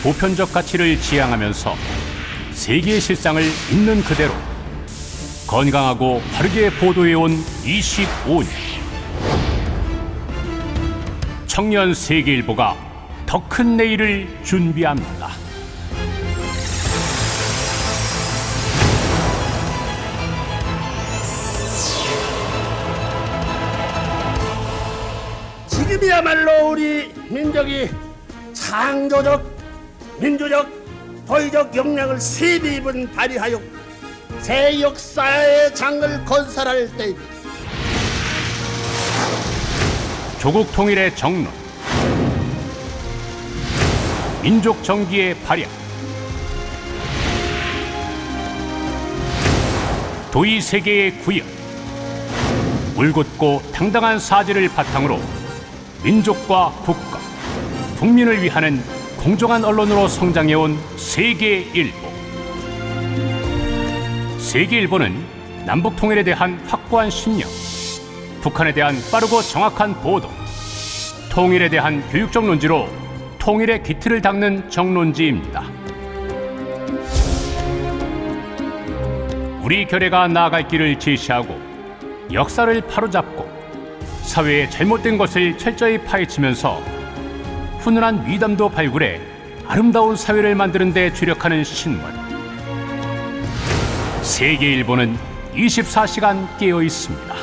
보편적 가치를 지향하면서 세계의 실상을 있는 그대로 건강하고 바르게 보도해온 25년. 청년 세계일보가 더 큰 내일을 준비합니다. 지금이야말로 우리 민족이 창조적, 민주적, 도의적 역량을 세비분 발휘하여 새 역사의 장을 건설할 때입니다. 조국 통일의 정론, 민족 정기의 발현, 도의 세계의 구현, 울곧고 당당한 사제를 바탕으로 민족과 국가, 국민을 위하는 공정한 언론으로 성장해온 세계일보. 세계일보는 남북 통일에 대한 확고한 신념, 북한에 대한 빠르고 정확한 보도, 통일에 대한 교육적 논지로 통일의 기틀을 닦는 정론지입니다. 우리 결의가 나아갈 길을 제시하고 역사를 바로잡고 사회의 잘못된 것을 철저히 파헤치면서 훈훈한 미담도 발굴해 아름다운 사회를 만드는 데 주력하는 신문. 세계일보는 24시간 깨어 있습니다.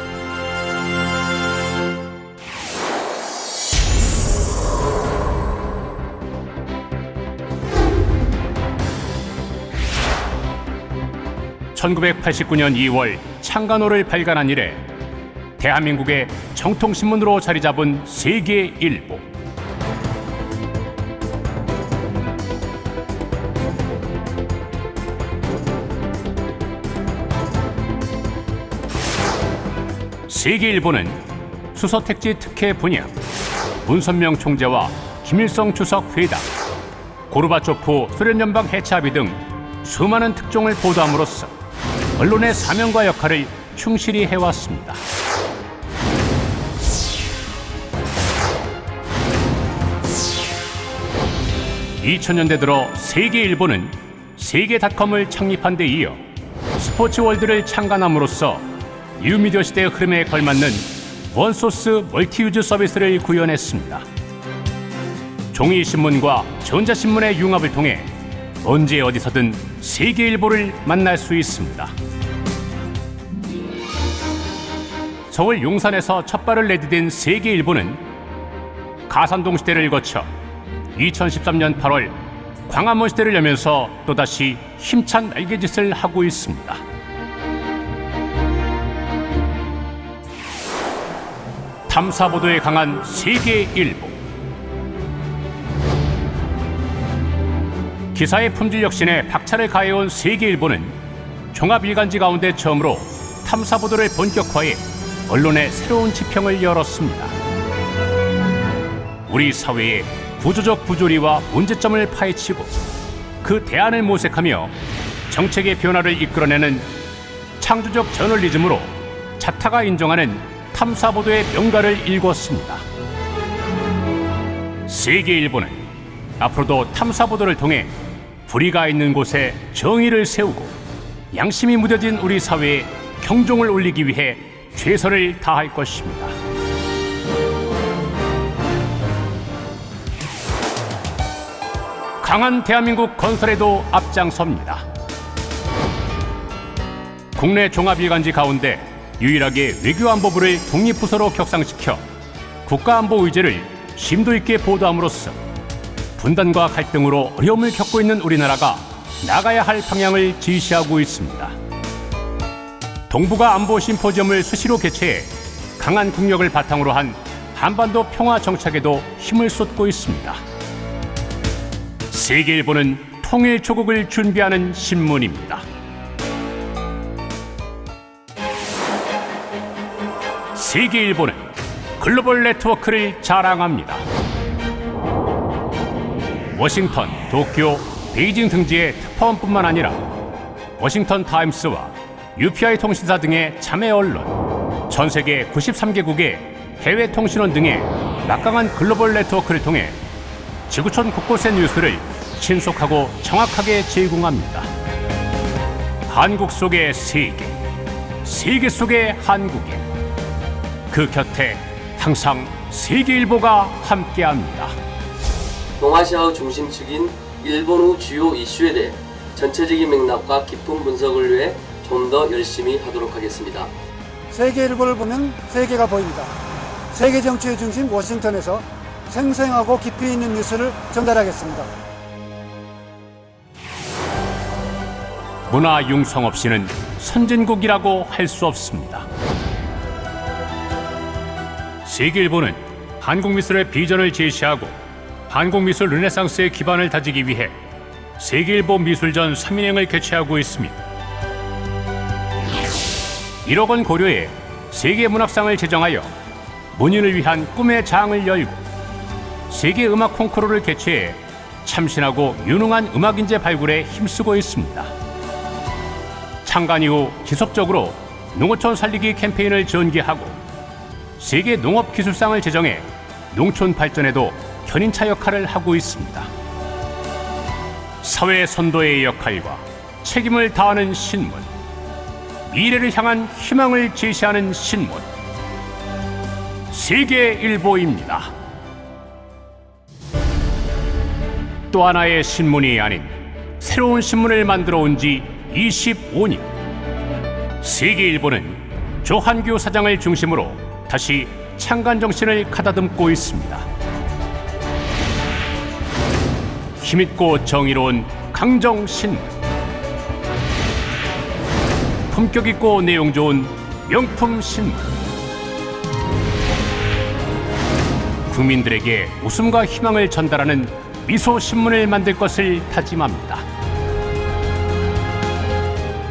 (1989년 2월) 창간호를 발간한 이래 대한민국의 정통신문으로 자리 잡은 세계일보. 세계일보는 수서택지 특혜 분야, 문선명 총재와 김일성 주석 회담, 고르바초프 소련 연방 해체합의 등 수많은 특종을 보도함으로써 언론의 사명과 역할을 충실히 해왔습니다. (2000년대) 들어 세계일보는 세계닷컴을 창립한 데 이어 스포츠월드를 창간함으로써 뉴미디어 시대의 흐름에 걸맞는 원소스 멀티유즈 서비스를 구현했습니다. 종이신문과 전자신문의 융합을 통해 언제 어디서든 세계일보를 만날 수 있습니다. 서울 용산에서 첫 발을 내디딘 세계일보는 가산동 시대를 거쳐 2013년 8월 광화문 시대를 여면서 또다시 힘찬 날개짓을 하고 있습니다. 탐사보도에 강한 세계일보. 기사의 품질 혁신에 박차를 가해온 세계일보는 종합일간지 가운데 처음으로 탐사보도를 본격화해 언론의 새로운 지평을 열었습니다. 우리 사회의 구조적 부조리와 문제점을 파헤치고 그 대안을 모색하며 정책의 변화를 이끌어내는 창조적 저널리즘으로 자타가 인정하는 탐사보도의 명가를 일궜습니다. 세계일보는 앞으로도 탐사보도를 통해 불의가 있는 곳에 정의를 세우고 양심이 무뎌진 우리 사회에 경종을 울리기 위해 최선을 다할 것입니다. 강한 대한민국 건설에도 앞장섭니다. 국내 종합일간지 가운데 유일하게 외교안보부를 독립부서로 격상시켜 국가안보 의제를 심도 있게 보도함으로써 분단과 갈등으로 어려움을 겪고 있는 우리나라가 나가야 할 방향을 지시하고 있습니다. 동북아 안보 심포지엄을 수시로 개최해 강한 국력을 바탕으로 한 한반도 평화 정착에도 힘을 쏟고 있습니다. 세계일보는 통일 조국을 준비하는 신문입니다. 세계일보는 글로벌 네트워크를 자랑합니다. 워싱턴, 도쿄, 베이징 등지의 특파원뿐만 아니라 워싱턴 타임스와 UPI 통신사 등의 자매 언론, 전 세계 93개국의 해외 통신원 등의 막강한 글로벌 네트워크를 통해 지구촌 곳곳의 뉴스를 신속하고 정확하게 제공합니다. 한국 속의 세계, 세계 속의 한국인. 그 곁에 항상 세계일보가 함께합니다. 동아시아의 중심축인 일본의 주요 이슈에 대해 전체적인 맥락과 깊은 분석을 위해 좀 더 열심히 하도록 하겠습니다. 세계일보를 보면 세계가 보입니다. 세계 정치의 중심 워싱턴에서 생생하고 깊이 있는 뉴스를 전달하겠습니다. 문화 융성 없이는 선진국이라고 할 수 없습니다. 세계일보는 한국미술의 비전을 제시하고 한국미술 르네상스의 기반을 다지기 위해 세계일보 미술전 3인행을 개최하고 있습니다. 1억 원 고려에 세계문학상을 제정하여 문인을 위한 꿈의 장을 열고 세계음악 콩쿠르를 개최해 참신하고 유능한 음악인재 발굴에 힘쓰고 있습니다. 창간 이후 지속적으로 농어촌 살리기 캠페인을 전개하고 세계 농업기술상을 제정해 농촌 발전에도 견인차 역할을 하고 있습니다. 사회 선도의 역할과 책임을 다하는 신문, 미래를 향한 희망을 제시하는 신문, 세계일보입니다. 또 하나의 신문이 아닌 새로운 신문을 만들어 온 지 25년. 세계일보는 조한규 사장을 중심으로 다시 창간 정신을 가다듬고 있습니다. 힘있고 정의로운 강정신문, 품격 있고 내용 좋은 명품 신문, 국민들에게 웃음과 희망을 전달하는 미소 신문을 만들 것을 다짐합니다.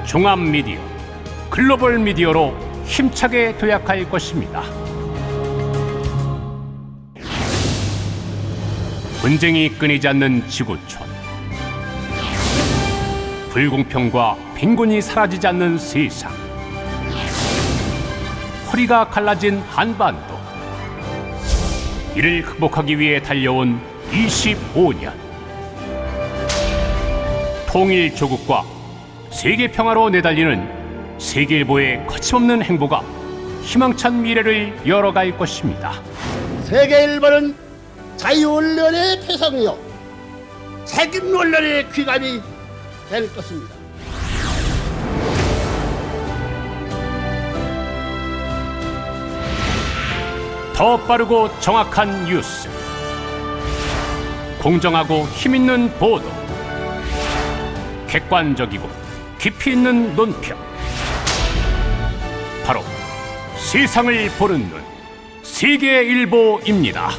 종합 미디어, 글로벌 미디어로 힘차게 도약할 것입니다. 분쟁이 끊이지 않는 지구촌, 불공평과 빈곤이 사라지지 않는 세상, 허리가 갈라진 한반도. 이를 극복하기 위해 달려온 25년. 통일 조국과 세계 평화로 내달리는 세계일보의 거침없는 행보가 희망찬 미래를 열어갈 것입니다. 세계일보는 자유언론의 표성이요 책임 언론의 귀감이 될 것입니다. 더 빠르고 정확한 뉴스, 공정하고 힘있는 보도, 객관적이고 깊이 있는 논평. 바로 세상을 보는 눈, 세계일보입니다.